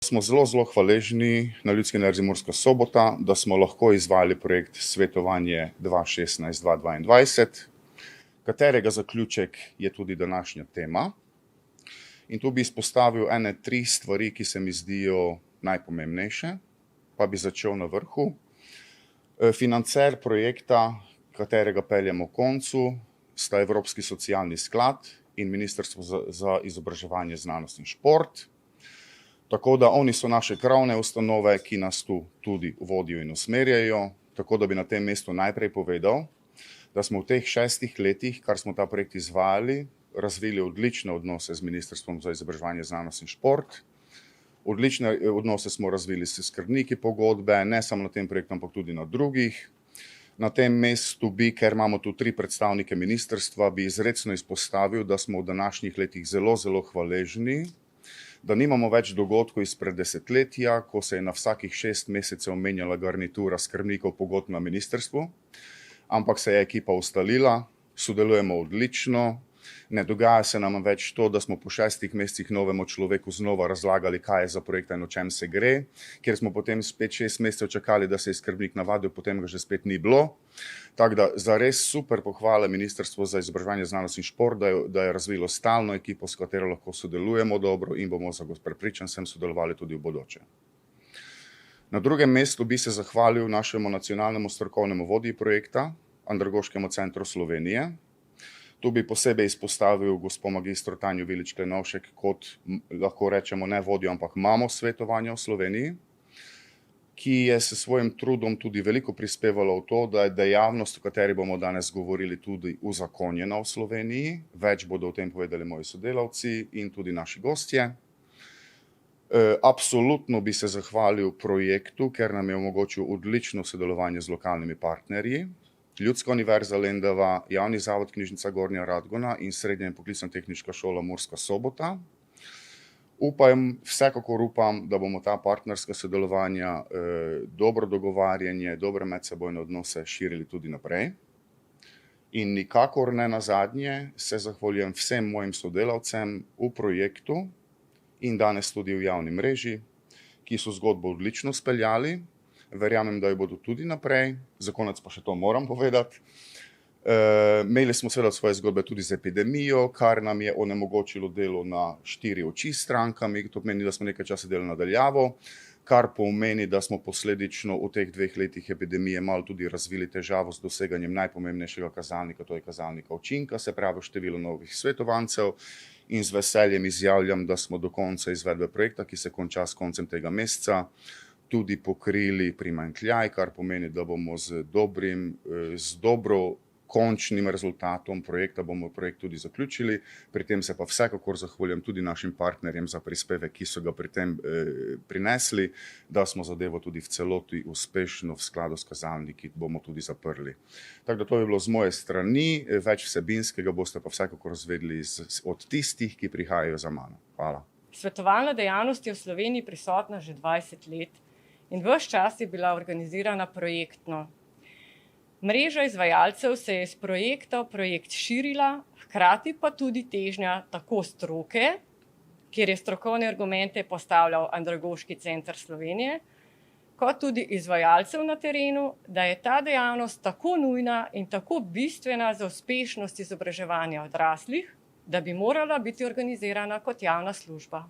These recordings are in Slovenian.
smo zelo hvaležni na Ljudski univerzi Murska Sobota, da smo lahko izvajali projekt Svetovanje 2016-2022, katerega zaključek je tudi današnja tema. In tu bi izpostavil ene 3 stvari, ki se mi zdijo najpomembnejše, pa bi začel na vrhu. Financer projekta, katerega peljemo v koncu, sta Evropski socialni sklad in Ministrstvo za izobraževanje, znanost in šport. Tako da oni so naše krovne ustanove, ki nas tu tudi vodijo in usmerjajo. Tako da bi na tem mestu najprej povedal, da smo v teh 6 letih, kar smo ta projekt izvajali, razvili odlične odnose z Ministrstvom za izobraževanje, znanost in šport. Odlične odnose smo razvili s skrbniki pogodbe, ne samo na tem projektu, ampak tudi na drugih. Na tem mestu bi, ker imamo tu 3 predstavnike ministrstva, bi izrecno izpostavil, da smo v današnjih letih zelo hvaležni, da nimamo več dogodkov izpred desetletja, ko se je na vsakih 6 mesecev menjala garnitura skrbnikov pogodb na ministrstvu, ampak se je ekipa ustalila, sodelujemo odlično. Ne dogaja se nam več to, da smo po 6 mesecih novemu človeku znova razlagali, kaj je za projekt in o čem se gre, ker smo potem spet 6 mesecev čakali, da se je skrbnik navadil, potem ga že spet ni bilo. Tako da zares super pohvale Ministrstvo za izobraževanje, znanost in šport, da je razvilo stalno ekipo, s katero lahko sodelujemo dobro in bomo, prepričan sem, sodelovali tudi v bodoče. Na drugem mestu bi se zahvalil našemu nacionalnemu strokovnemu vodji projekta, Andragoškemu centru Slovenije. Tu bi posebej izpostavil gospo magistro Tanjo Vilič Klenovšek kot, lahko rečemo, ne vodjo, ampak mamo svetovanja v Sloveniji, ki je s svojim trudom tudi veliko prispevala v to, da je dejavnost, o kateri bomo danes govorili, tudi uzakonjena v Sloveniji. Več bodo o tem povedali moji sodelavci in tudi naši gostje. Absolutno bi se zahvalil projektu, ker nam je omogočil odlično sodelovanje z lokalnimi partnerji. Ljudska univerza Lendava, Javni zavod Knjižnica Gornja Radgona in Srednja in poklicna tehniška šola Murska Sobota. Vsekakor upam, da bomo ta partnerska sodelovanja, dobro dogovarjanje, dobre medsebojne odnose širili tudi naprej. In nikakor ne nazadnje se zahvaljujem vsem mojim sodelavcem v projektu in danes tudi v javni mreži, ki so zgodbo odlično speljali. Verjamem, da jo bodo tudi naprej, za konec pa še to moram povedati. Imeli smo seveda svoje zgodbe tudi z epidemijo, kar nam je onemogočilo delo na 4 oči s strankami, to pomeni, da smo nekaj časa delali nadaljavo, kar pomeni, da smo posledično v teh 2 letih epidemije malo tudi razvili težavo z doseganjem najpomembnejšega kazalnika, to je kazalnika učinka, se pravi število novih svetovancev, in z veseljem izjavljam, da smo do konca izvedbe projekta, ki se konča s koncem tega meseca, tudi pokrili primanjkljaj, kar pomeni, da bomo z dobro končnim rezultatom projekta bomo projekt tudi zaključili. Pri tem se pa vsekakor zahvaljujem tudi našim partnerjem za prispevek, ki so ga pri tem prinesli, da smo zadevo tudi v celoti uspešno v skladu s kazalniki bomo tudi zaprli. Tako da to je bilo z moje strani, več vsebinskega boste pa vsekakor izvedeli od tistih, ki prihajajo za mano. Hvala. Svetovalna dejavnost je v Sloveniji prisotna že 20 let. In ves čas je bila organizirana projektno. Mreža izvajalcev se je iz projekta v projekt širila, hkrati pa tudi težnja tako stroke, kjer je strokovne argumente postavljal Andragoški center Slovenije, kot tudi izvajalcev na terenu, da je ta dejavnost tako nujna in tako bistvena za uspešnost izobraževanja odraslih, da bi morala biti organizirana kot javna služba.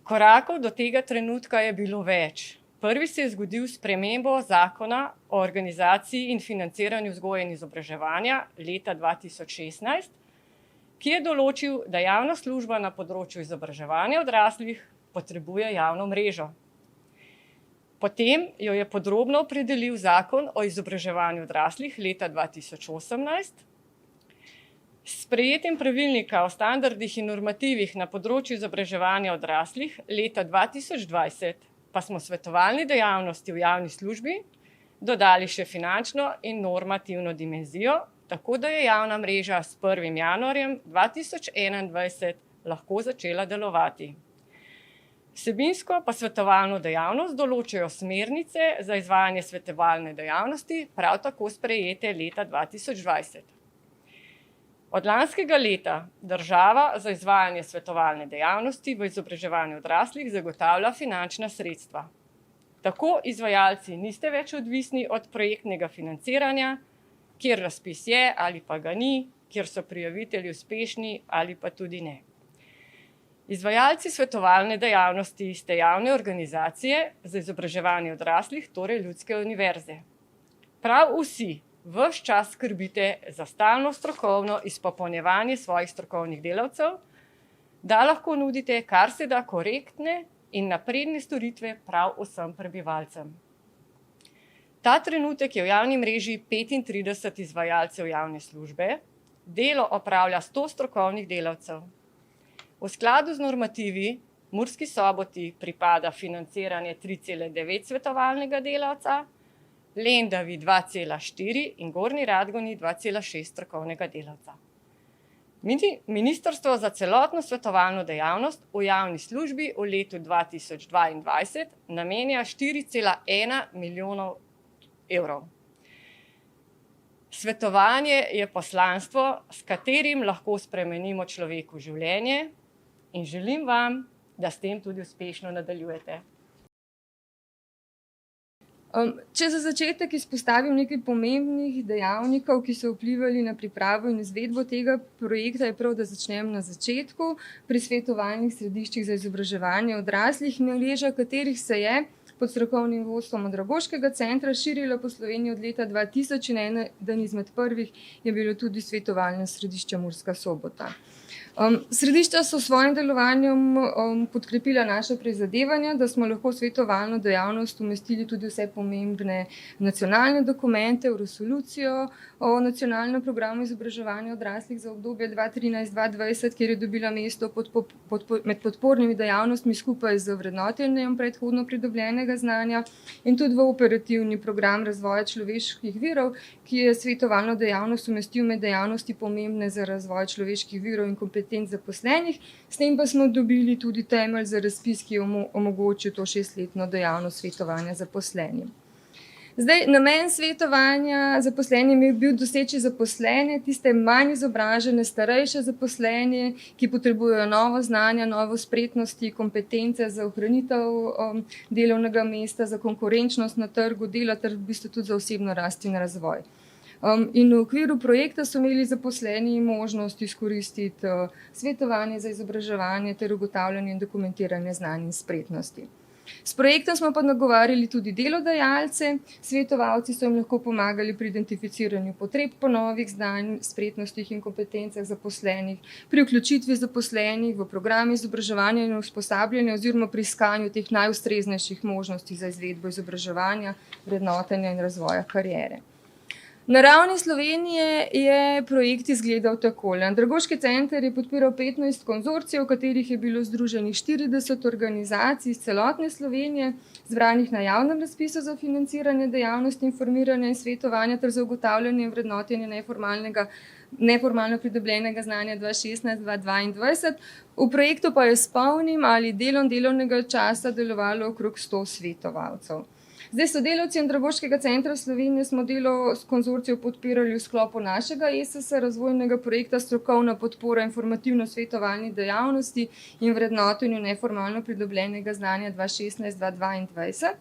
Korakov do tega trenutka je bilo več. Prvi se je zgodil s spremembo zakona o organizaciji in financiranju vzgoje in izobraževanja leta 2016, ki je določil, da javna služba na področju izobraževanja odraslih potrebuje javno mrežo. Potem jo je podrobno opredelil zakon o izobraževanju odraslih leta 2018, S sprejetjem pravilnika o standardih in normativih na področju izobraževanja odraslih leta 2020 pa smo svetovalni dejavnosti v javni službi dodali še finančno in normativno dimenzijo, tako da je javna mreža s 1. januarjem 2021 lahko začela delovati. Vsebinsko pa svetovalno dejavnost določajo smernice za izvajanje svetovalne dejavnosti, prav tako sprejete leta 2020. Od lanskega leta država za izvajanje svetovalne dejavnosti v izobraževanju odraslih zagotavlja finančna sredstva. Tako izvajalci niste več odvisni od projektnega financiranja, kjer razpis je ali pa ga ni, kjer so prijavitelji uspešni ali pa tudi ne. Izvajalci svetovalne dejavnosti ste javne organizacije za izobraževanje odraslih, torej Ljudske univerze. Prav vsi ves čas skrbite za stalno strokovno izpopolnjevanje svojih strokovnih delavcev, da lahko nudite kar se da korektne in napredne storitve prav vsem prebivalcem. Ta trenutek je v javni mreži 35 izvajalcev javne službe, delo opravlja 100 strokovnih delavcev. V skladu z normativi Murski Soboti pripada financiranje 3,9 svetovalnega delavca, Lendavi 2,4 in Gornji Radgoni 2,6 strokovnega delavca. Ministrstvo za celotno svetovalno dejavnost v javni službi v letu 2022 namenja 4,1 milijonov evrov. Svetovanje je poslanstvo, s katerim lahko spremenimo človeku življenje, in želim vam, da s tem tudi uspešno nadaljujete. Če za začetek izpostavim nekaj pomembnih dejavnikov, ki so vplivali na pripravo in izvedbo tega projekta, je prav, da začnem na začetku pri svetovalnih središčih za izobraževanje odraslih, mreža katerih se je pod strokovnim vodstvom Andragoškega centra širila po Sloveniji od leta 2000 in eden izmed prvih je bilo tudi svetovalno središče Murska Sobota. Središča so s svojim delovanjem podkrepila naše prizadevanja, da smo lahko v svetovalno dejavnost umestili tudi vse pomembne nacionalne dokumente, v resolucijo o nacionalnem programu izobraževanja odraslih za obdobje 2013-2020, kjer je dobila mesto med podpornimi dejavnostmi skupaj z vrednotenjem predhodno pridobljenega znanja in tudi v operativni program razvoja človeških virov, ki je svetovalno dejavnost umestil med dejavnosti pomembne za razvoj človeških virov in kompetenc zaposlenih. S tem pa smo dobili tudi temelj za razpis, ki je omogočil to 6-letno dejavnost svetovanja zaposlenim. Zdaj, namen svetovanja zaposlenim je bil doseči zaposlene, tiste manj izobražene, starejše zaposlene, ki potrebujejo novo znanje, novo spretnosti, kompetence za ohranitev delovnega mesta, za konkurenčnost na trgu dela ter v bistvu tudi za osebno rast in razvoj. In v okviru projekta so imeli zaposleni možnost izkoristiti svetovanje za izobraževanje ter ugotavljanje in dokumentiranje znanj in spretnosti. S projektom smo pa nagovarjali tudi delodajalce, svetovalci so jim lahko pomagali pri identificiranju potreb po novih znanj, spretnostih in kompetencah zaposlenih, pri vključitvi zaposlenih v program izobraževanja in usposabljanja oziroma pri iskanju teh najustreznejših možnosti za izvedbo izobraževanja, vrednotenja in razvoja kariere. Na ravni Slovenije je projekt izgledal takole. Andragoški center je podpiral 15 konzorcijev, v katerih je bilo združenih 40 organizacij iz celotne Slovenije, zbranih na javnem razpisu za financiranje dejavnosti informiranja in svetovanja ter za ugotavljanje in vrednotenje neformalno pridobljenega znanja 2016-2022. V projektu pa je s polnim ali delom delovnega časa delovalo okrog 100 svetovalcev. Zdaj, sodelavci Andragoškega centra Slovenije smo delo s konzorcijev podpirali v sklopu našega ESS razvojnega projekta Strokovna podpora informativno-svetovalni dejavnosti in vrednotenju neformalno pridobljenega znanja 2016-2022.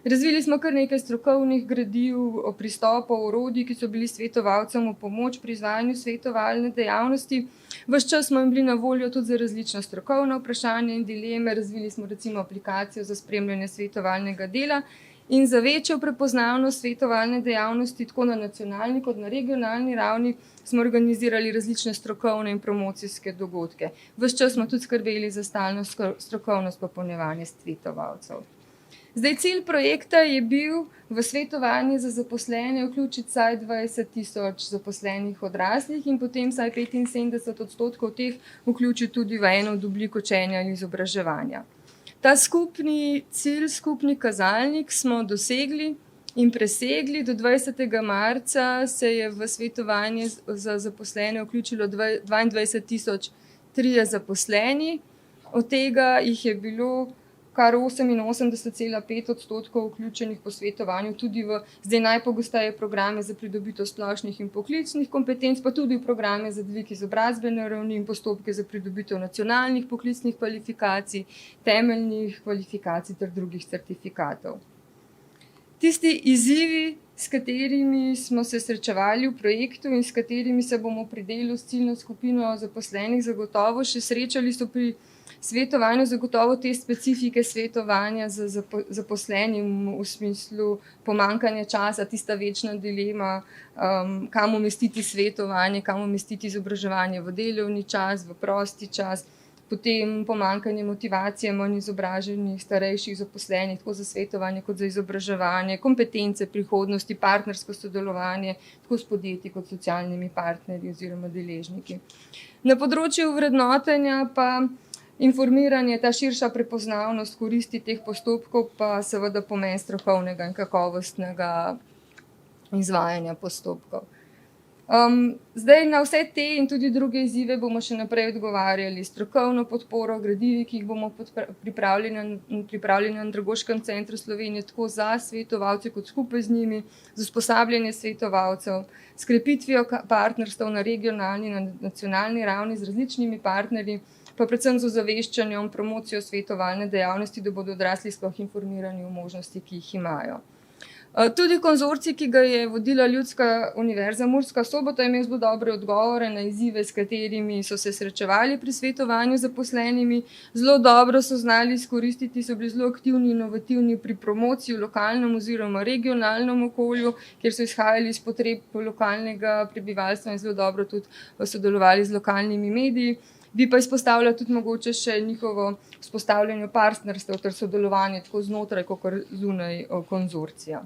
Razvili smo kar nekaj strokovnih gradiv, pristopov, orodij, ki so bili svetovalcem v pomoč pri izvajanju svetovalne dejavnosti. Ves čas smo jim bili na voljo tudi za različna strokovna vprašanja in dileme. Razvili smo recimo aplikacijo za spremljanje svetovalnega dela. In za večjo prepoznavnost svetovalne dejavnosti, tako na nacionalni kot na regionalni ravni, smo organizirali različne strokovne in promocijske dogodke. Ves čas smo tudi skrbeli za stalno strokovno izpopolnjevanje svetovalcev. Zdaj, cilj projekta je bil v svetovanje za zaposlene vključiti vsaj 20.000 zaposlenih odraslih in potem vsaj 75% teh vključiti tudi v eno od oblik učenja ali izobraževanja. Ta skupni cilj, skupni kazalnik smo dosegli in presegli. Do 20. marca se je v svetovanje za zaposlene vključilo 22.003 zaposleni. Od tega jih je bilo kar 88,5% vključenih posvetovanju tudi v zdaj najpogosteje programe za pridobitev splošnih in poklicnih kompetenc, pa tudi v programe za dvig izobrazbene ravni in postopke za pridobitev nacionalnih poklicnih kvalifikacij, temeljnih kvalifikacij ter drugih certifikatov. Tisti izzivi, s katerimi smo se srečevali v projektu in s katerimi se bomo pri delu s ciljno skupino zaposlenih zagotovo še srečali, so pri svetovanju zagotovo te specifike svetovanja z zaposlenim v smislu pomanjkanja časa, tista večna dilema, kam umestiti svetovanje, kam umestiti izobraževanje v delovni čas, v prosti čas, potem pomanjkanje motivacije manj izobraženih starejših zaposlenih, tako za svetovanje kot za izobraževanje, kompetence prihodnosti, partnersko sodelovanje, tako s podjetji kot socialnimi partnerji oziroma deležniki. Na področju vrednotenja pa informiranje, ta širša prepoznavnost koristi teh postopkov pa seveda pomen strokovnega in kakovostnega izvajanja postopkov. Zdaj na vse te in tudi druge izzive bomo še naprej odgovarjali strokovno podporo, gradivi, ki jih bomo pripravili na Andragoškem centru Slovenije, tako za svetovalce kot skupaj z njimi, z usposabljanje svetovalcev, s krepitvijo partnerstev na regionalni in nacionalni ravni z različnimi partnerji, pa predvsem z ozaveščanjem, promocijo svetovalne dejavnosti, da bodo odrasli sploh informirani o možnosti, ki jih imajo. Tudi konzorcij, ki ga je vodila Ljudska univerza Murska Sobota, je imel zelo dobre odgovore na izzive, s katerimi so se srečevali pri svetovanju zaposlenimi. Zelo dobro so znali izkoristiti, so bili zelo aktivni in inovativni pri promociji v lokalnem oziroma regionalnem okolju, kjer so izhajali iz potreb lokalnega prebivalstva in zelo dobro tudi sodelovali z lokalnimi mediji. Bi pa izpostavila tudi mogoče še njihovo vzpostavljanje partnerstev ter sodelovanje tako znotraj, kakor zunaj konzorcija.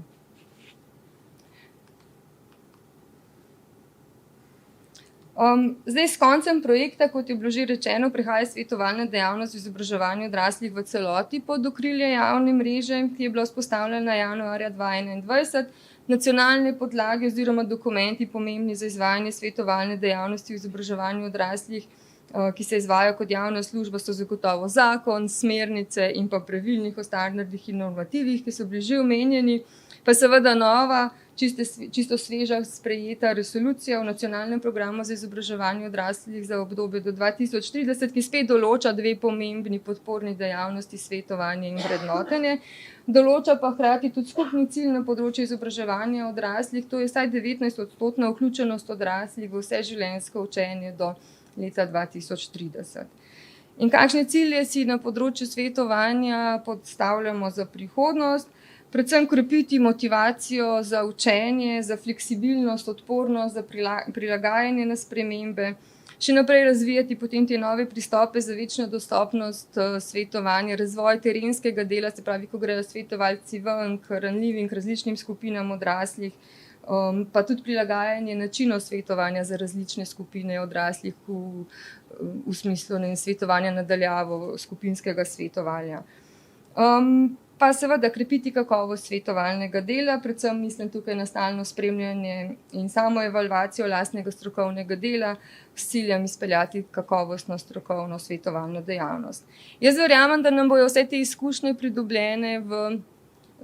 Zdaj s koncem projekta, kot je bilo že rečeno, prihaja svetovalna dejavnost v izobraževanju odraslih v celoti pod okrilje javne mreže, ki je bila vzpostavljena januarja 2021. Nacionalne podlage oziroma dokumenti pomembni za izvajanje svetovalne dejavnosti v izobraževanju odraslih, ki se izvajajo kot javna služba, so zagotovo zakon, smernice in pa pravilnik o standardih in normativih, ki so bili že omenjeni, pa seveda nova, čisto sveža sprejeta resolucija o nacionalnem programu za izobraževanje odraslih za obdobje do 2030, ki spet določa dve pomembni podporni dejavnosti, svetovanje in vrednotenje. Določa pa hkrati tudi skupni cilj na področju izobraževanja odraslih, to je vsaj 19% vključenost odraslih v vseživljenjsko učenje do leta 2030. In kakšne cilje si na področju svetovanja postavljamo za prihodnost? Predvsem krepiti motivacijo za učenje, za fleksibilnost, odpornost, za prilagajanje na spremembe, še naprej razvijati potem te nove pristope za večjo dostopnost svetovanja, razvoj terenskega dela, se pravi, ko grejo svetovalci ven k ranljivim, k različnim skupinam odraslih, pa tudi prilagajanje načinov svetovanja za različne skupine odraslih v smislu svetovanja na daljavo, skupinskega svetovanja. Pa seveda krepiti kakovost svetovalnega dela, predvsem mislim tukaj na stalno spremljanje in samo evalvacijo lastnega strokovnega dela s ciljem izpeljati kakovostno strokovno svetovalno dejavnost. Jaz verjamem, da nam bojo vse te izkušnje pridobljene v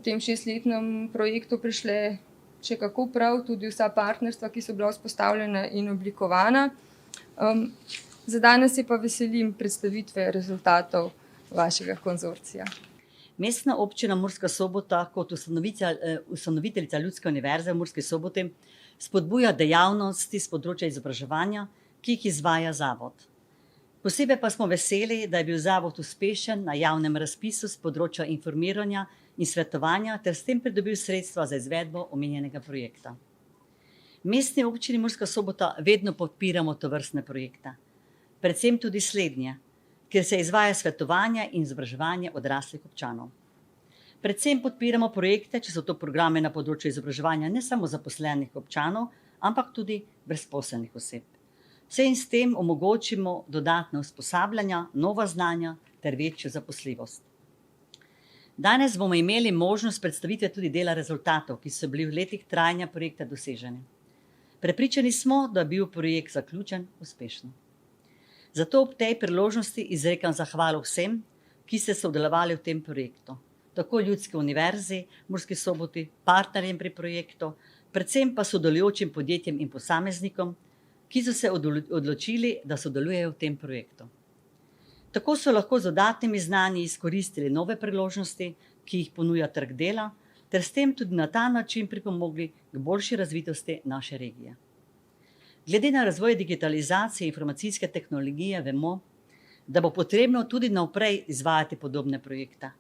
tem 6-letnem projektu prišle še kako prav, tudi vsa partnerstva, ki so bila vzpostavljena in oblikovana. Za danes se pa veselim predstavitve rezultatov vašega konzorcija. Mestna občina Murska Sobota kot ustanoviteljica Ljudske univerze v Murski Soboti spodbuja dejavnosti s področja izobraževanja, ki jih izvaja zavod. Posebej pa smo veseli, da je bil zavod uspešen na javnem razpisu s področja informiranja in svetovanja ter s tem pridobil sredstva za izvedbo omenjenega projekta. Mestni občini Murska Sobota vedno podpiramo tovrstne projekte, predvsem tudi slednje, kjer se izvaja svetovanje in izobraževanje odraslih občanov. Predvsem podpiramo projekte, če so to programe na področju izobraževanja ne samo zaposlenih občanov, ampak tudi brezposelnih oseb. Vse in s tem omogočimo dodatna usposabljanja, nova znanja ter večjo zaposljivost. Danes bomo imeli možnost predstavitve tudi dela rezultatov, ki so bili v letih trajanja projekta doseženi. Prepričani smo, da je bil projekt zaključen uspešno. Zato ob tej priložnosti izrekam zahvalo vsem, ki ste sodelovali v tem projektu. Tako Ljudske univerzi v Murski Soboti, partnerjem pri projektu, predvsem pa sodelujočim podjetjem in posameznikom, ki so se odločili, da sodelujejo v tem projektu. Tako so lahko z dodatnimi znanji izkoristili nove priložnosti, ki jih ponuja trg dela, ter s tem tudi na ta način pripomogli k boljši razvitosti naše regije. Glede na razvoj digitalizacije in informacijske tehnologije vemo, da bo potrebno tudi naprej izvajati podobne projekte,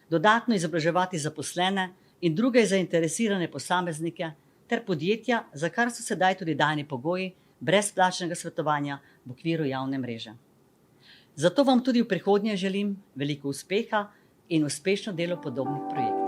dodatno izobraževati zaposlene in druge zainteresirane posameznike ter podjetja, za kar so sedaj tudi dani pogoji brezplačnega svetovanja v okviru javne mreže. Zato vam tudi v prihodnje želim veliko uspeha in uspešno delo podobnih projektov.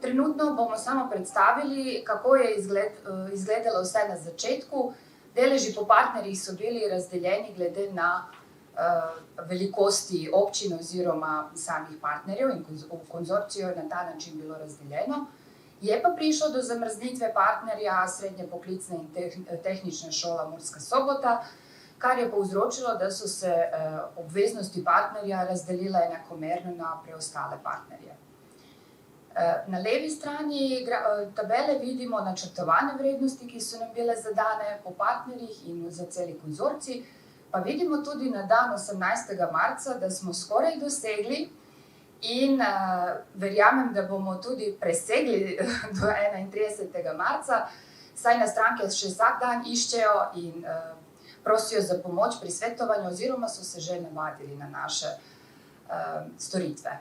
Trenutno bomo samo predstavili, kako je izgledalo vse na začetku. Deleži po partnerjih so bili razdeljeni glede na velikosti občin oziroma samih partnerjev in konzorcijev na ta način bilo razdeljeno. Je pa prišlo do zamrznitve partnerja Srednje poklicna in tehnična šola Murska Sobota, kar je povzročilo, da so se obveznosti partnerja razdelile enakomerno na preostale partnerje. Na levi strani tabele vidimo načrtovane vrednosti, ki so nam bile zadane po partnerjih in za celi konzorcij, pa vidimo tudi na dan 18. marca, da smo skoraj dosegli in verjamem, da bomo tudi presegli do 31. marca, saj nas stranke še vsak dan iščejo in prosijo za pomoč pri svetovanju oziroma so se že navadili na naše storitve.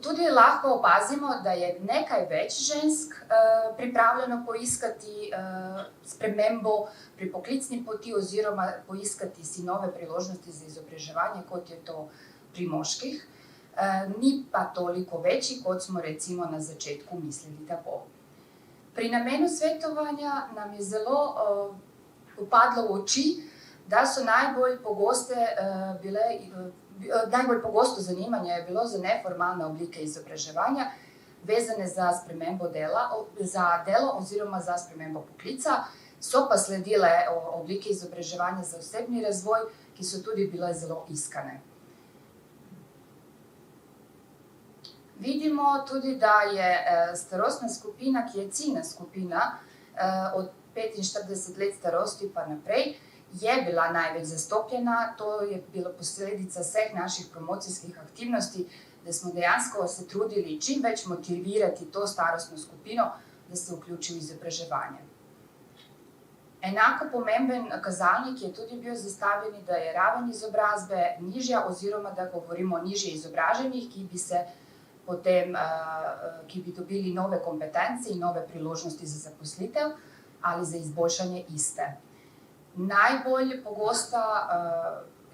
Tudi lahko opazimo, da je nekaj več žensk pripravljeno poiskati spremembo pri poklicni poti oziroma poiskati si nove priložnosti za izobraževanje, kot je to pri moških. Ni pa toliko večji, kot smo recimo na začetku mislili, da bo. Pri namenu svetovanja nam je zelo upadlo v oči, da so najbolj pogosto zanimanje je bilo za neformalne oblike izobraževanja, vezane za spremembo delo oziroma za spremembo poklica. So pa sledile oblike izobraževanja za osebni razvoj, ki so tudi bile zelo iskane. Vidimo tudi, da je starostna skupina, ki je ciljna skupina od 45 let starosti pa naprej, je bila največ zastopljena. To je bila posledica vseh naših promocijskih aktivnosti, da smo dejansko se trudili čim več motivirati to starostno skupino, da se vključi v izobraževanje. Enako pomemben kazalnik je tudi bil zastavljen, da je raven izobrazbe nižja oziroma da govorimo o nižje izobraženih, ki bi dobili nove kompetence in nove priložnosti za zaposlitev ali za izboljšanje iste. Najbolj pogosta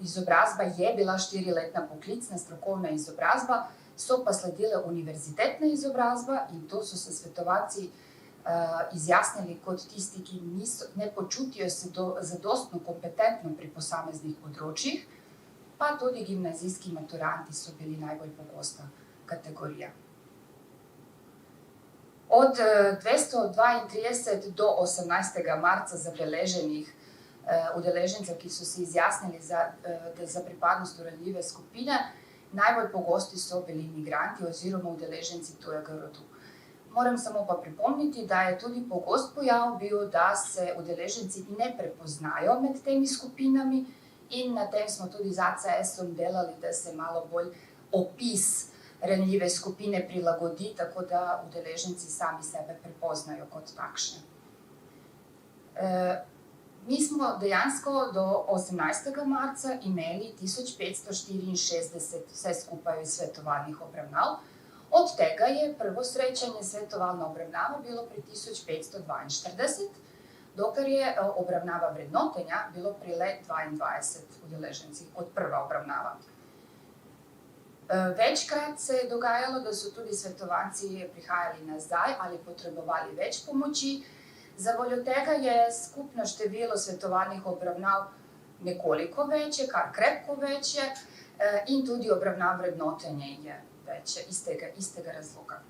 izobrazba je bila 4-letna poklicna strokovna izobrazba, so pa sledile univerzitetna izobrazba in to so se svetovalci izjasnili kot tisti, ki ne počutijo se zadostno kompetentno pri posameznih področjih, pa tudi gimnazijski maturanti so bili najbolj pogosta kategorija. Od 232 do 18. marca zabeleženih udeležencev, ki so se izjasnili za pripadnost v ranljive skupine, najbolj pogosti so bili migranti oziroma udeleženci tujega rodu. Moram samo pa pripomniti, da je tudi pogost pojav bil, da se udeleženci ne prepoznajo med temi skupinami in na tem smo tudi z ACS-om delali, da se malo bolj opis ranljive skupine prilagodi, tako da udeleženci sami sebe prepoznajo kot takšne. Mi smo dejansko do 18. marca imeli 1564 vse skupaj svetovalnih obravnav. Od tega je prvo srečanje svetovalna obravnava bilo pri 1542, dokler je obravnava vrednotenja bilo pri le 22 udeležencih kot prva obravnava. Večkrat se je dogajalo, da so tudi svetovalci prihajali nazaj ali potrebovali več pomoči. Zavoljo tega je skupno število svetovalnih obravnav nekoliko večje, kar krepko večje, in tudi obravnav vrednotenja je večje istega razloga.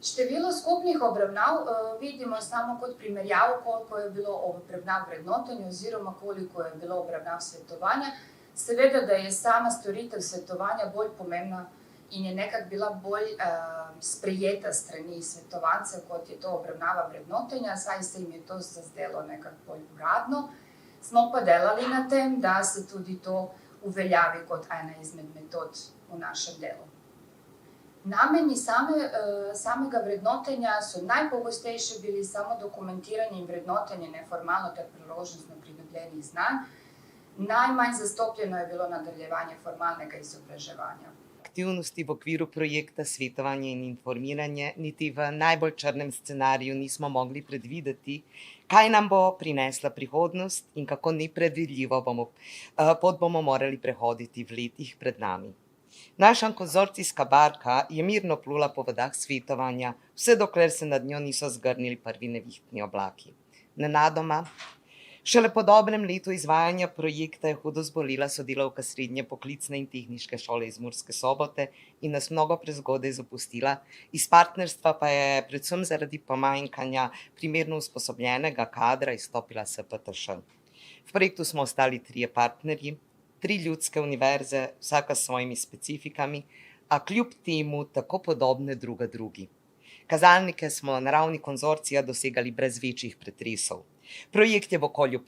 Število skupnih obravnav vidimo samo kot primerjavo, koliko je bilo obravnav vrednotenja oziroma koliko je bilo obravnav svetovanja. Seveda, da je sama storitev svetovanja bolj pomembna in je nekako bila bolj sprejeta strani svetovancev, kot je to obravnava vrednotenja, saj se jim je to zazdelo nekako bolj uradno. Smo pa delali na tem, da se tudi to uveljavi kot ena izmed metod v našem delu. Nameni samega vrednotenja so najpogostejše bili samo dokumentiranje in vrednotenje neformalno ter priložnostno pridobljenih znanj. Najmanj zastopljeno je bilo nadaljevanje formalnega izobraževanja. Aktivnosti v okviru projekta Svetovanje in informiranje niti v najbolj črnem scenariju nismo mogli predvideti, kaj nam bo prinesla prihodnost in kako nepredvidljivo pot bomo morali prehoditi v letih pred nami. Naša konzorcijska barka je mirno plula po vodah svetovanja, vse dokler se nad njo niso zgrnili prvi nevihtni oblaki. Nenadoma, šele po dobrem letu izvajanja projekta je hudo zbolela sodelavka Srednje poklicne in tehniške šole iz Murske Sobote in nas mnogo prezgodaj zapustila. Iz partnerstva pa je predvsem zaradi pomanjkanja primerno usposobljenega kadra izstopila SPTŠ. V projektu smo ostali 3 partnerji, 3 ljudske univerze, vsaka s svojimi specifikami, a kljub temu tako podobne druga drugi. Kazalnike smo na ravni konzorcija dosegali brez večjih pretresov. Projekt je v okolju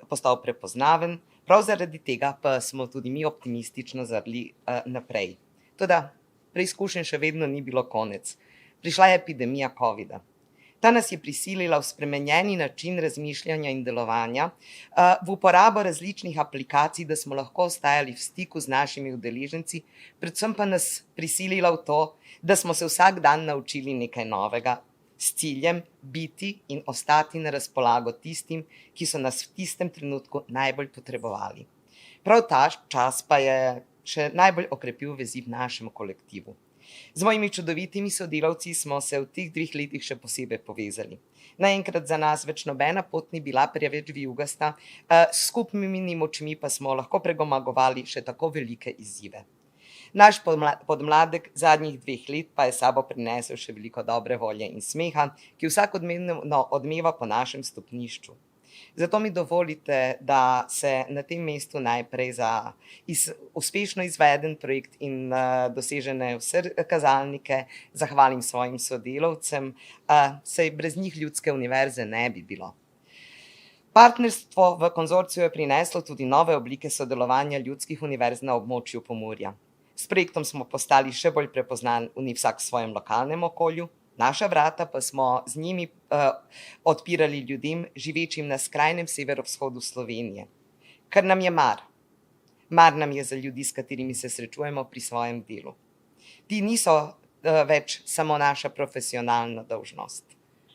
postal prepoznaven, prav zaradi tega pa smo tudi mi optimistično zrli naprej. Toda preizkušenj še vedno ni bilo konec. Prišla je epidemija covida. Ta nas je prisilila v spremenjeni način razmišljanja in delovanja, v uporabo različnih aplikacij, da smo lahko ostajali v stiku z našimi udeleženci, predvsem pa nas prisilila v to, da smo se vsak dan naučili nekaj novega, s ciljem biti in ostati na razpolago tistim, ki so nas v tistem trenutku najbolj potrebovali. Prav ta čas pa je še najbolj okrepil vezi v našem kolektivu. Z mojimi čudovitimi sodelavci smo se v teh 2 letih še posebej povezali. Naenkrat za nas več nobena pot ni bila preveč vijugasta, s skupnimi močmi pa smo lahko premagovali še tako velike izzive. Naš podmladek zadnjih 2 let pa je sabo prinesel še veliko dobre volje in smeha, ki vsakodnevno odmeva po našem stopnišču. Zato mi dovolite, da se na tem mestu najprej za uspešno izveden projekt in dosežene vse kazalnike zahvalim svojim sodelavcem, saj brez njih ljudske univerze ne bi bilo. Partnerstvo v konzorciju je prineslo tudi nove oblike sodelovanja ljudskih univerz na območju Pomurja. S projektom smo postali še bolj prepoznani vsak v svojem lokalnem okolju, naša vrata pa smo z njimi odpirali ljudem, živečim na skrajnem severovzhodu Slovenije. Ker nam je mar. Mar nam je za ljudi, s katerimi se srečujemo pri svojem delu. Ti niso več samo naša profesionalna dolžnost.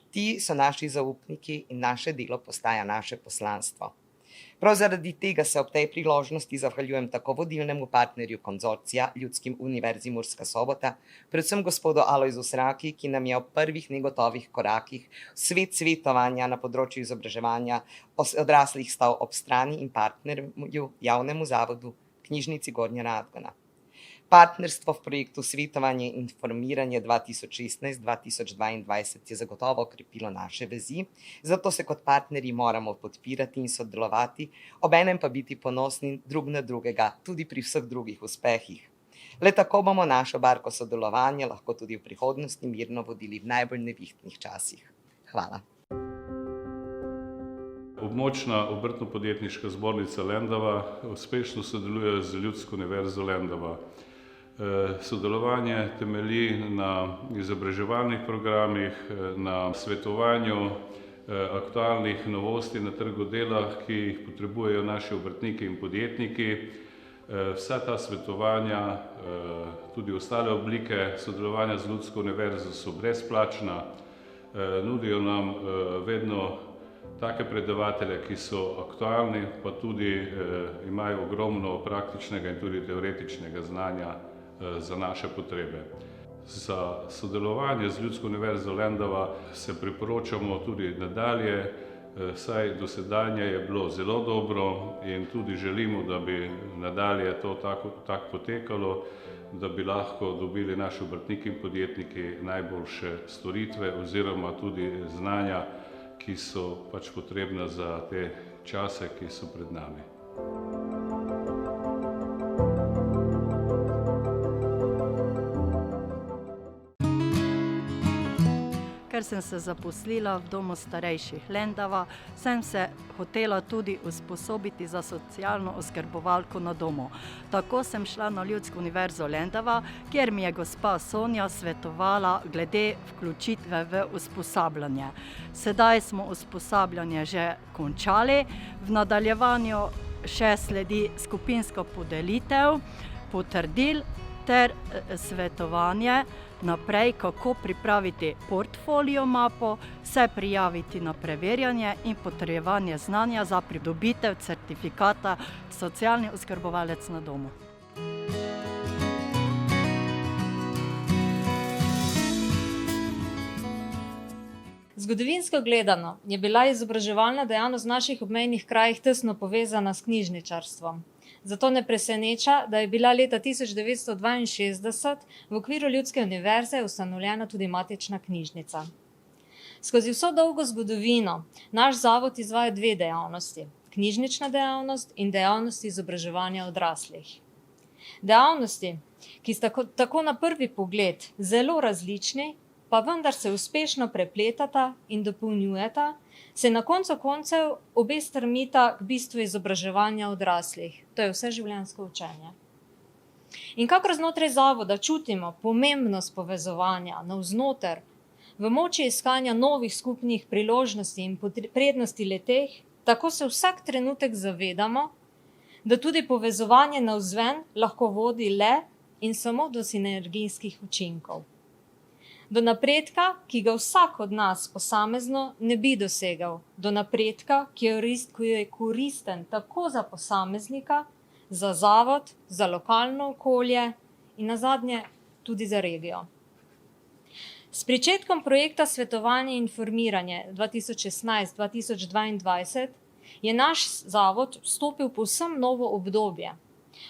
Ti so naši zaupniki in naše delo postaja naše poslanstvo. Prav zaradi tega se ob tej priložnosti zahvaljujem tako vodilnemu partnerju konzorcija, Ljudskim univerzi Murska Sobota, predvsem gospodu Alojzu Sraki, ki nam je ob prvih negotovih korakih svet svetovanja na področju izobraževanja odraslih stal ob strani in partnerju javnemu zavodu Knjižnici Gornja Radgona. Partnerstvo v projektu Svetovanje in informiranje 2016-2022 je zagotovo okrepilo naše vezi, zato se kot partnerji moramo podpirati in sodelovati, obenem pa biti ponosni drug na drugega, tudi pri vseh drugih uspehih. Le tako bomo našo barko sodelovanja lahko tudi v prihodnosti mirno vodili v najbolj nevihtnih časih. Hvala. Območna obrtno-podjetniška zbornica Lendava uspešno sodeluje z Ljudsko univerzo Lendava. Sodelovanje temelji na izobraževalnih programih, na svetovanju, aktualnih novosti na trgu dela, ki jih potrebujejo naši obrtniki in podjetniki. Vsa ta svetovanja, tudi ostale oblike sodelovanja z Ljudsko univerzo so brezplačna, nudijo nam vedno take predavatelje, ki so aktualni, pa tudi imajo ogromno praktičnega in tudi teoretičnega znanja za naše potrebe. Za sodelovanje z Ljudsko univerzo Lendava se priporočamo tudi nadalje, saj dosedanje je bilo zelo dobro in tudi želimo, da bi nadalje to tako potekalo, da bi lahko dobili naši obrtniki in podjetniki najboljše storitve oziroma tudi znanja, ki so pač potrebna za te čase, ki so pred nami. Ker sem se zaposlila v domu starejših Lendava, sem se hotela tudi usposobiti za socialno oskrbovalko na domu. Tako sem šla na Ljudsko univerzo Lendava, kjer mi je gospa Sonja svetovala glede vključitve v usposabljanje. Sedaj smo usposabljanje že končali, v nadaljevanju še sledi skupinska podelitev, potrdil ter svetovanje naprej, kako pripraviti portfolio mapo, se prijaviti na preverjanje in potrjevanje znanja za pridobitev certifikata socialni oskrbovalec na domu. Zgodovinsko gledano je bila izobraževalna dejavnost v naših obmejnih krajih tesno povezana s knjižničarstvom. Zato ne preseneča, da je bila leta 1962 v okviru Ljudske univerze ustanovljena tudi matična knjižnica. Skozi vso dolgo zgodovino naš zavod izvaja dve dejavnosti: knjižnična dejavnost in dejavnost izobraževanja odraslih. Dejavnosti, ki sta tako na prvi pogled zelo različni, pa vendar se uspešno prepletata in dopolnjujeta, se na koncu koncev obe strmita k bistvu izobraževanja odraslih, to je vseživljenjsko učenje. In kakor znotraj zavoda čutimo pomembnost povezovanja navznoter, v moči iskanja novih skupnih priložnosti in prednosti leteh, tako se vsak trenutek zavedamo, da tudi povezovanje navzven lahko vodi le in samo do sinergijskih učinkov. Do napredka, ki ga vsak od nas posamezno ne bi dosegal, do napredka, ki je koristen tako za posameznika, za zavod, za lokalno okolje in nazadnje tudi za regijo. S pričetkom projekta Svetovanje in informiranje 2016-2022 je naš zavod vstopil v povsem novo obdobje,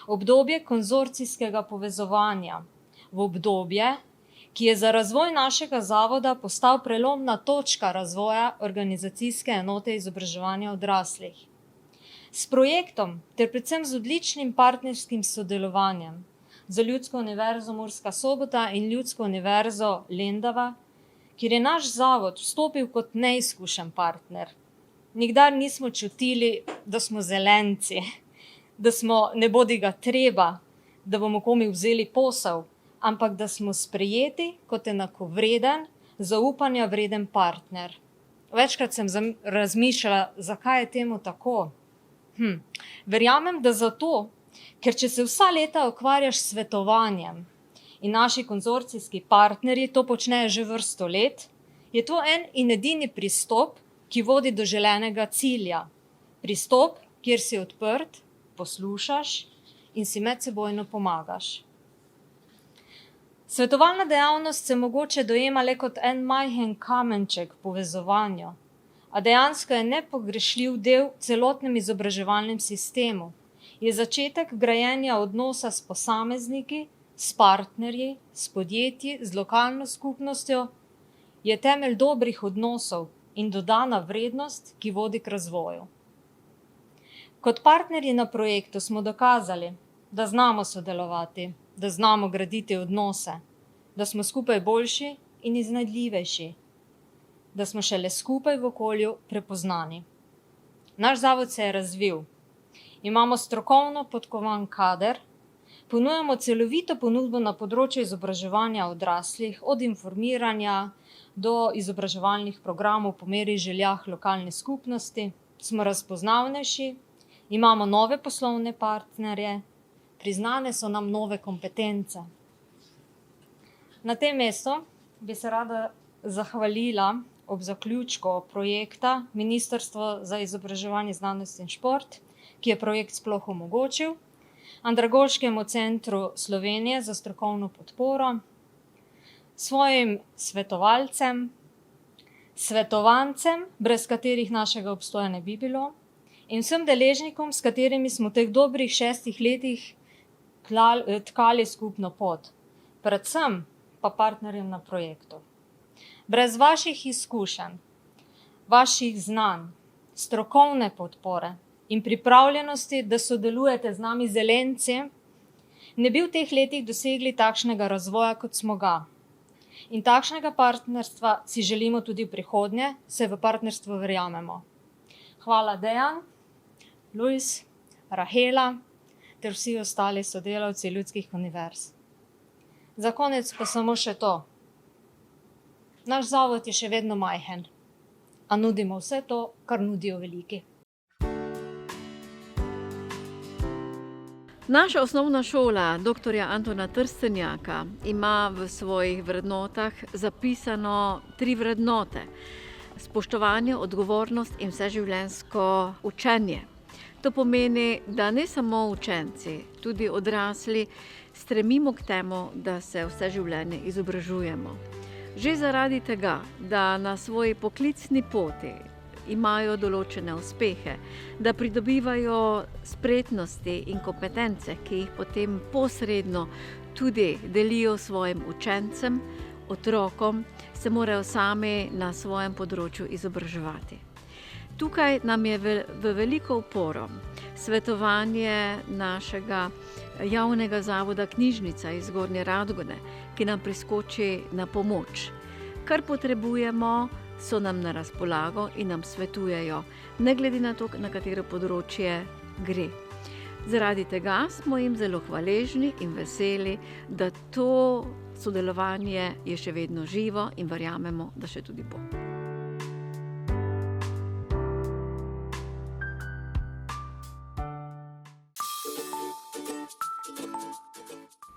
obdobje konzorcijskega povezovanja, v obdobje, ki je za razvoj našega zavoda postal prelomna točka razvoja organizacijske enote izobraževanja odraslih. S projektom ter predvsem z odličnim partnerskim sodelovanjem za Ljudsko univerzo Murska Sobota in Ljudsko univerzo Lendava, kjer je naš zavod vstopil kot neizkušen partner. Nikdar nismo čutili, da smo zelenci, da smo nebodiga treba, da bomo komu vzeli posel, ampak da smo sprejeti kot enakovreden, zaupanja vreden partner. Večkrat sem razmišljala, zakaj je temu tako. Verjamem, da zato, ker če se vsa leta ukvarjaš s svetovanjem in naši konzorcijski partnerji to počnejo že vrsto let, je to en in edini pristop, ki vodi do želenega cilja. Pristop, kjer si odprt, poslušaš in si medsebojno pomagaš. Svetovalna dejavnost se mogoče dojema le kot en majhen kamenček v povezovanju, a dejansko je nepogrešljiv del celotnem izobraževalnem sistemu. Je začetek grajenja odnosa s posamezniki, s partnerji, s podjetji, z lokalno skupnostjo, je temelj dobrih odnosov in dodana vrednost, ki vodi k razvoju. Kot partnerji na projektu smo dokazali, da znamo sodelovati, da znamo graditi odnose, da smo skupaj boljši in iznajdljivejši, da smo šele skupaj v okolju prepoznani. Naš zavod se je razvil. Imamo strokovno podkovan kader, Ponujamo celovito ponudbo na področju izobraževanja odraslih, od informiranja do izobraževalnih programov po meri željah lokalne skupnosti. Smo razpoznavnejši, imamo nove poslovne partnerje, priznane so nam nove kompetence. Na tem mestu bi se rada zahvalila ob zaključku projekta Ministrstvo za izobraževanje, znanost in šport, ki je projekt sploh omogočil, Andragoškemu centru Slovenije za strokovno podporo, svojim svetovalcem, svetovancem, brez katerih našega obstoja ne bi bilo, in vsem deležnikom, s katerimi smo v teh dobrih 6 letih tkali skupno pot, predvsem pa partnerjem na projektu. Brez vaših izkušenj, vaših znanj, strokovne podpore in pripravljenosti, da sodelujete z nami zelenci, ne bi v teh letih dosegli takšnega razvoja, kot smo ga. In takšnega partnerstva si želimo tudi v prihodnje, saj v partnerstvo verjamemo. Hvala Dejan, Luis, Rahela ter vsi ostali sodelavci ljudskih univerz. Za konec pa samo še to. Naš zavod je še vedno majhen, a nudimo vse to, kar nudijo veliki. Naša osnovna šola dr. Antona Trstenjaka ima v svojih vrednotah zapisano 3 vrednote. Spoštovanje, odgovornost in vseživljenjsko učenje. To pomeni, da ne samo učenci, tudi odrasli stremimo k temu, da se vse življenje izobražujemo. Že zaradi tega, da na svoji poklicni poti imajo določene uspehe, da pridobivajo spretnosti in kompetence, ki jih potem posredno tudi delijo svojim učencem, otrokom, se morajo sami na svojem področju izobraževati. Tukaj nam je v veliko oporo svetovanje našega javnega zavoda Knjižnica iz Gornje Radgone, ki nam priskoči na pomoč. Kar potrebujemo, so nam na razpolago in nam svetujejo, ne glede na to, na katero področje gre. Zaradi tega smo jim zelo hvaležni in veseli, da to sodelovanje je še vedno živo in verjamemo, da še tudi bo.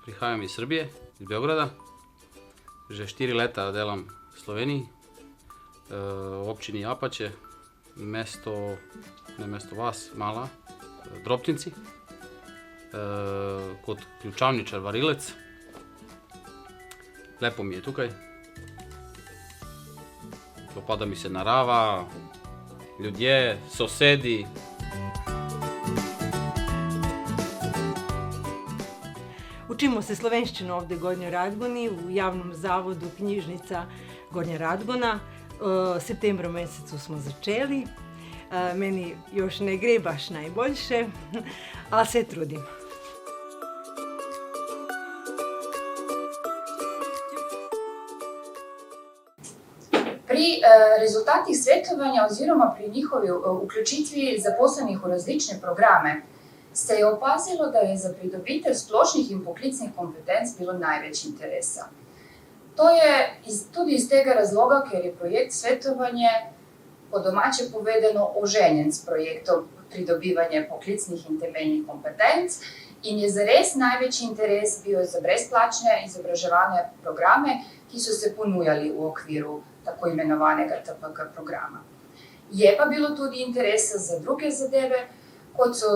Prihajam iz Srbije, iz Beograda. Že 4 leta delam v Sloveniji, v občini Apače, mesto Vas, Mala, Drobtinci, kot ključavničar varilec. Lepo mi je tukaj. Dopada mi se narava, ljudje, sosedi. Učimo se slovenščino ovdje u Gornjoj Radgoni, u javnom zavodu Knjižnica Gornja Radgona. U septembru mjesecu smo začeli. Meni još ne gre baš najboljše, ali se trudim. Pri rezultatih svetovanja oziroma pri njihovi vključitvi zaposlenih v različne programe se je opazilo, da je za pridobitev splošnih in poklicnih kompetenc bilo največ interesa. To je tudi iz tega razloga, ker je projekt svetovanje, po domače povedano, oženjen s projektom pridobivanja poklicnih in temeljnih kompetenc in je zares največji interes bil za brezplačne izobraževalne programe, ki so se ponujali v okviru tako imenovanega TPK programa. Je pa bilo tudi interesa za druge zadeve, kot so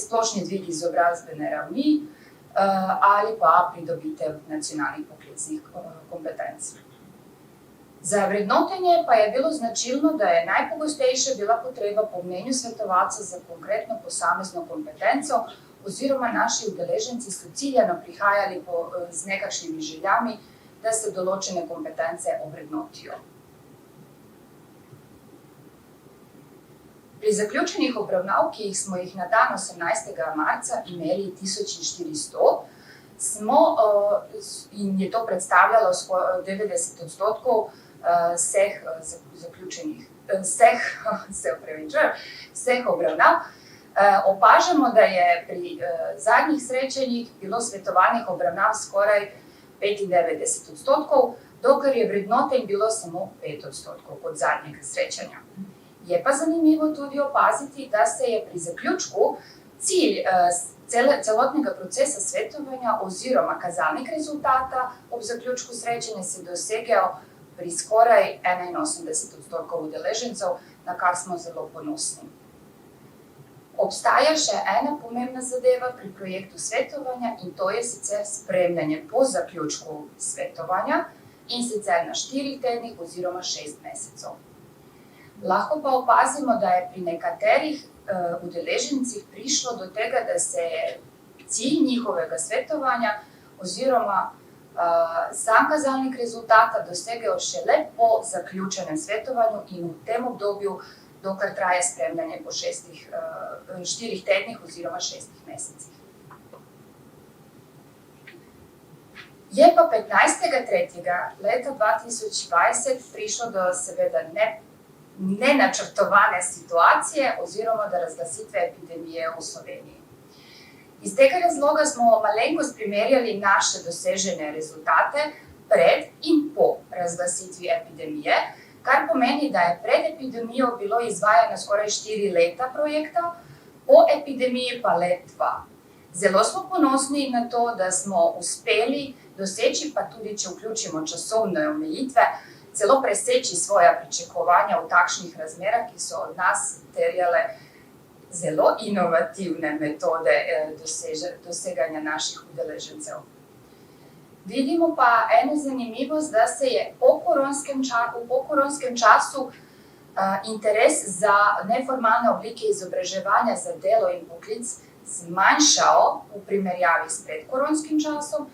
splošni dvig izobrazbene ravni ali pa pridobitev nacionalnih poklicnih kompetenc. Za vrednotenje pa je bilo značilno, da je najpogostejša bila potreba po mnenju svetovalca za konkretno posamezno kompetenco oziroma naši udeleženci so ciljano prihajali z nekakšnimi željami, da se določene kompetence ovrednotijo. Pri zaključenih obravnav, ki smo jih na dan 18. marca imeli 1400, in je to predstavljalo 90% vseh obravnav, Opažamo, da je pri zadnjih srečanjih bilo svetovanih obravnav skoraj 95%, dokler je vrednotenj bilo samo 5% kot zadnjega srečanja. Je pa zanimivo tudi opaziti, da se je pri zaključku cilj celotnega procesa svetovanja oziroma kazalnik rezultata ob zaključku srečanja se dosegel pri skoraj 81% udeležencev, na kar smo zelo ponosni. Obstaja še ena pomembna zadeva pri projektu svetovanja in to je sicer spremljanje po zaključku svetovanja in sicer na 4 tednih oziroma 6 mesecev. Lahko pa opazimo, da je pri nekaterih udeležencih prišlo do tega, da se je cilj njihovega svetovanja oziroma sam kazalnik rezultata dosegel šele po zaključenem svetovanju in v tem obdobju, dokler traja spremljanje po 4 tednih oziroma 6 mesecih. Je pa 15.3. leta 2020 prišlo do seveda nenačrtovane situacije oziroma do razglasitve epidemije v Sloveniji. Iz tega razloga smo malenkost primerjali naše dosežene rezultate pred in po razglasitvi epidemije, kar pomeni, da je pred epidemijo bilo izvajano skoraj 4 leta projekta, po epidemiji pa le 2. Zelo smo ponosni na to, da smo uspeli doseči, pa tudi če vključimo časovne omejitve, celo preseči svoja pričakovanja v takšnih razmerah, ki so od nas terjale zelo inovativne metode doseganja naših udeležencev. Vidimo pa eno zanimivost, da se je v pokoronskem času interes za neformalne oblike izobraževanja za delo in poklic zmanjšal v primerjavi s predkoronskim časom,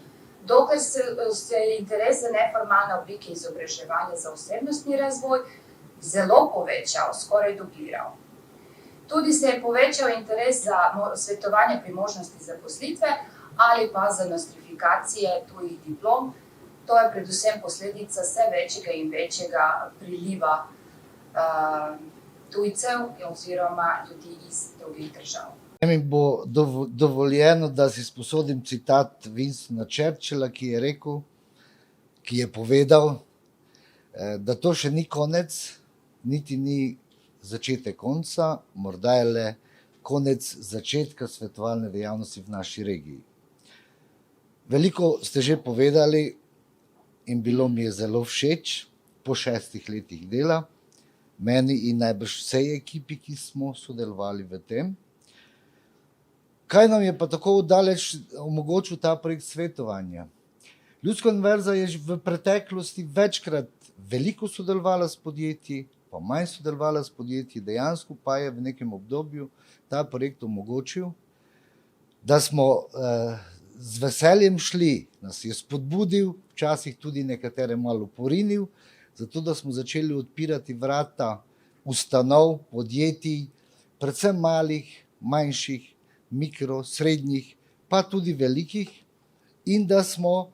dokler se je interes za neformalne oblike izobraževanja za osebnostni razvoj zelo povečal, skoraj dupliral. Tudi se je povečal interes za svetovanje pri možnosti zaposlitve ali pa za nostrifikacije tujih diplom. To je predvsem posledica vse večjega in večjega priliva tujcev oziroma ljudi iz drugih držav. Mi bo dovoljeno, da si sposodim citat Winstona Churchilla, ki je rekel, ki je povedal, da to še ni konec, niti ni začetek konca, morda je le konec začetka svetovalne dejavnosti v naši regiji. Veliko ste že povedali in bilo mi je zelo všeč po 6 letih dela, meni in najbrž vsej ekipi, ki smo sodelovali v tem. Kaj nam je pa tako daleč omogočil ta projekt svetovanja? Ljudska univerza je v preteklosti večkrat veliko sodelovala s podjetji, pa manj sodelovala s podjetji, dejansko pa je v nekem obdobju ta projekt omogočil, da smo z veseljem šli, nas je spodbudil, včasih tudi nekatere malo porinil, zato da smo začeli odpirati vrata ustanov, podjetij, predvsem malih, manjših, mikro, srednjih, pa tudi velikih, in da smo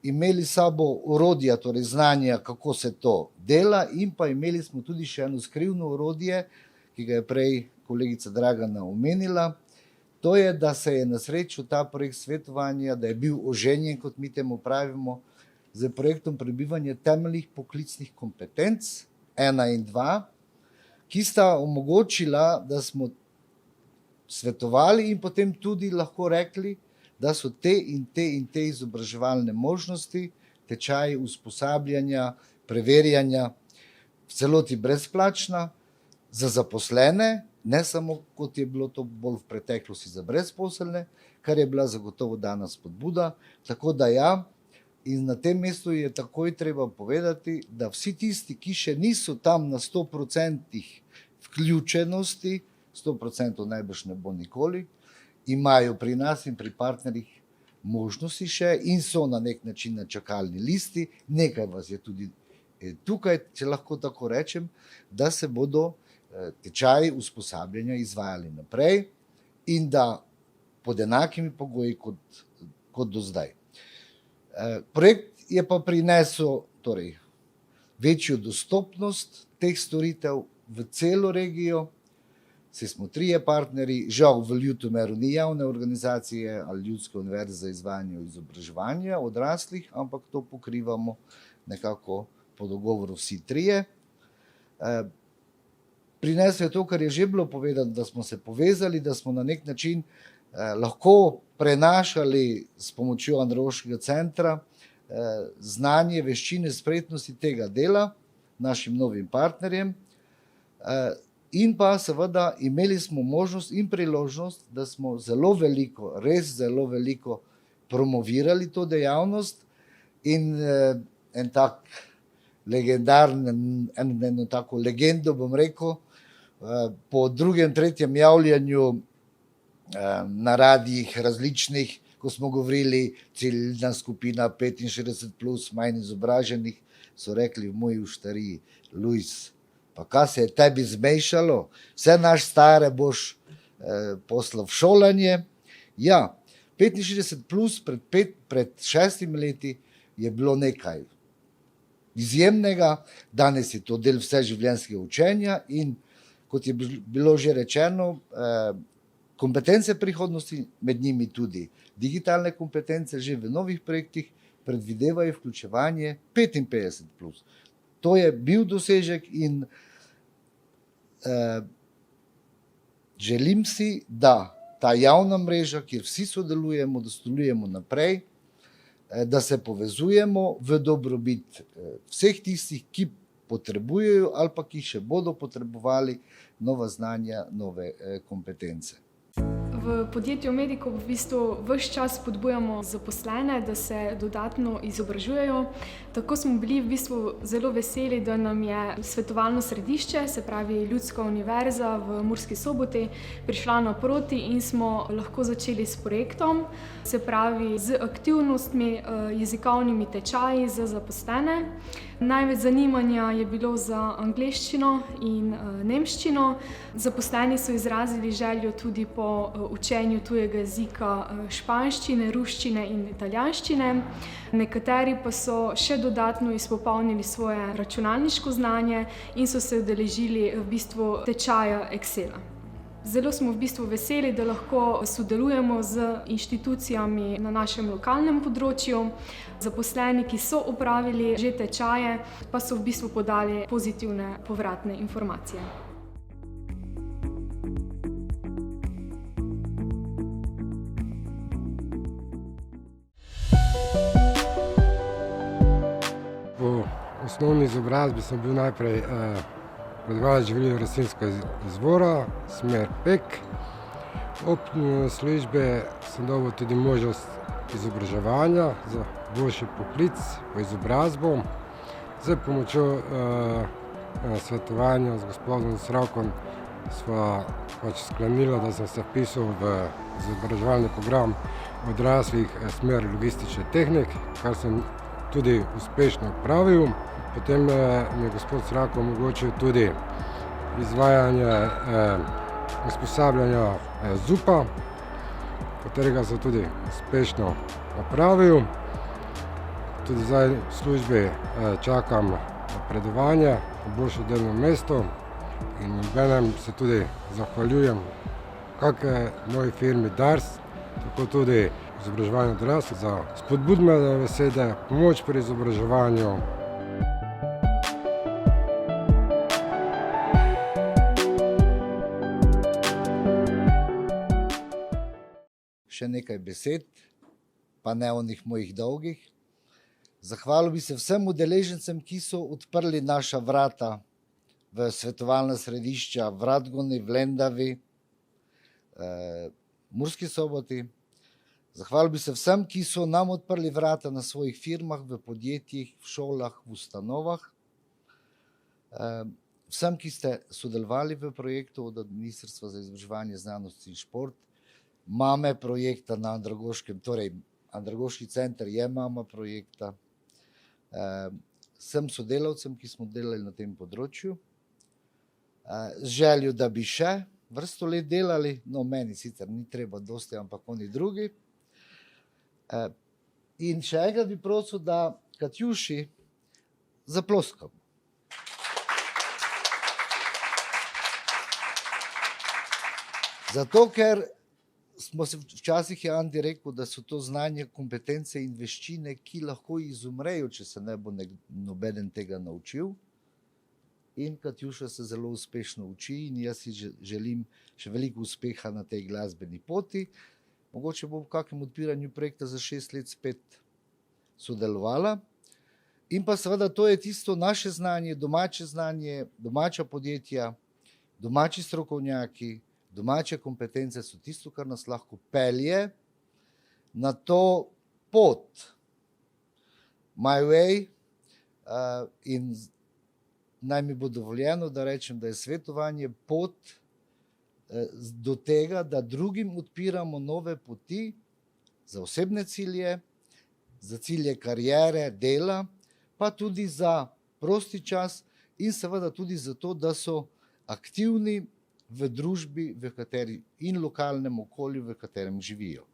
imeli sabo orodja, torej znanja, kako se to dela, in pa imeli smo tudi še eno skrivno orodje, ki ga je prej kolegica Dragana omenila, to je, da se je na srečo ta projekt svetovanja, da je bil oženjen, kot mi temu pravimo, z projektom prebivanja temeljnih poklicnih kompetenc 1 in 2, ki sta omogočila, da smo svetovali in potem tudi lahko rekli, da so te in te izobraževalne možnosti, tečaji usposabljanja, preverjanja v celoti brezplačna za zaposlene, ne samo kot je bilo to bolj v preteklosti za brezposelne, kar je bila zagotovo dana spodbuda, tako da ja, in na tem mestu je takoj treba povedati, da vsi tisti, ki še niso tam na 100% vključenosti, 100% najbrž ne bo nikoli, imajo pri nas in pri partnerjih možnosti še in so na nek način na čakalni listi, nekaj vas je tudi tukaj, če lahko tako rečem, da se bodo tečaji usposabljanja izvajali naprej in da pod enakimi pogoji kot do zdaj. Projekt je pa prinesel torej večjo dostopnost teh storitev v celo regijo, Vsi smo trije partnerji, žal v Ljutomeru ni javne organizacije ali Ljudske univerze za izvajanje izobraževanja odraslih, ampak to pokrivamo nekako po dogovoru vsi trije. Prineslo je to, kar je že bilo povedano, da smo se povezali, da smo na nek način lahko prenašali s pomočjo Andragoškega centra znanje, veščine, spretnosti tega dela našim novim partnerjem. In pa seveda imeli smo možnost in priložnost, da smo zelo veliko, res zelo veliko promovirali to dejavnost in en tak legendarni, eno tako legendo bom rekel, po drugem, tretjem javljanju na radijih različnih, ko smo govorili ciljna skupina 65+, manj izobraženih, so rekli v moji uštariji, Luis, pa kaj se je tebi zmešalo, vse naš stare boš poslal v šolanje. Ja, 65+ pred 6 leti je bilo nekaj izjemnega, danes je to del vseživljenjskega učenja in kot je bilo že rečeno, kompetence prihodnosti, med njimi tudi digitalne kompetence, že v novih projektih predvidevajo vključevanje 55+. To je bil dosežek in želim si, da ta javna mreža, kjer vsi sodelujemo, da sodelujemo naprej, da se povezujemo v dobrobit vseh tistih, ki potrebujejo ali pa ki še bodo potrebovali nova znanja, nove kompetence. V podjetju Medico v bistvu ves čas spodbujamo zaposlene, da se dodatno izobražujejo. Tako smo bili v bistvu zelo veseli, da nam je svetovalno središče, se pravi Ljudska univerza v Murski Soboti, prišla naproti in smo lahko začeli s projektom, se pravi z aktivnostmi, jezikovnimi tečaji za zaposlene. Največ zanimanja je bilo za angleščino in nemščino. Zaposleni so izrazili željo tudi po učenju tujega jezika španščine, ruščine in italijanščine. Nekateri pa so še dodatno izpopolnili svoje računalniško znanje in so se udeležili v bistvu tečaja Excela. Zelo smo v bistvu veseli, da lahko sodelujemo z inštitucijami na našem lokalnem področju. Zaposleni, ki so opravili že tečaje, pa so v bistvu podali pozitivne povratne informacije. Po osnovni izobrazbi sem bil najprej predvajalec živil rastlinskega izvora, smer PEK. Ob službe sem dobil tudi možnost izobraževanja za boljši poklic, po izobrazbo. Z pomočjo svetovanja z gospodom Sravkom sva sklenila, da sem se vpisal v izobraževalni program odraslih smer logistične tehnike, kar sem tudi uspešno opravil. Potem mi je gospod Sravko omogočil tudi izvajanje usposabljanja ZUP-a, katerega sem tudi uspešno opravil. Tudi zdaj v službi čakam napredovanje na boljše delovno mesto in obenem se tudi zahvaljujem kakšni moji firmi Dars, tako tudi izobraževanje odraslih za spodbudne besede, pomoč pri izobraževanju. Še nekaj besed, pa ne onih mojih dolgih. Zahvalil bi se vsem udeležencem, ki so odprli naša vrata v svetovalna središča v Radgoni, v Lendavi, Murski Soboti. Zahvalil bi se vsem, ki so nam odprli vrata na svojih firmah, v podjetjih, v šolah, v ustanovah. Vsem, ki ste sodelovali v projektu od Ministrstva za izobraževanje, znanost in šport, mame projekta na Andragoškem, torej Andragoški center je mama projekta. Vsem sodelavcem, ki smo delali na tem področju, z željo, da bi še vrsto let delali, no meni sicer ni treba dosti, ampak oni drugi. In še enkrat bi prosil, da Katjuši zaploskamo. Zato, ker smo se včasih je Andi rekel, da so to znanje, kompetence in veščine, ki lahko izumrejo, če se ne bo nobeden tega naučil. In Katjuša se zelo uspešno uči in jaz si želim še veliko uspeha na tej glasbeni poti. Mogoče bo v kakšnem odpiranju projekta za 6 let spet sodelovala. In pa seveda to je tisto naše znanje, domača podjetja, domači strokovnjaki, domače kompetence so tisto, kar nas lahko pelje na to pot. My way. In naj mi bo dovoljeno, da rečem, da je svetovanje pot do tega, da drugim odpiramo nove poti za osebne cilje, za cilje kariere, dela, pa tudi za prosti čas in seveda tudi zato, da so aktivni v družbi, v kateri in lokalnem okolju, v katerem živijo.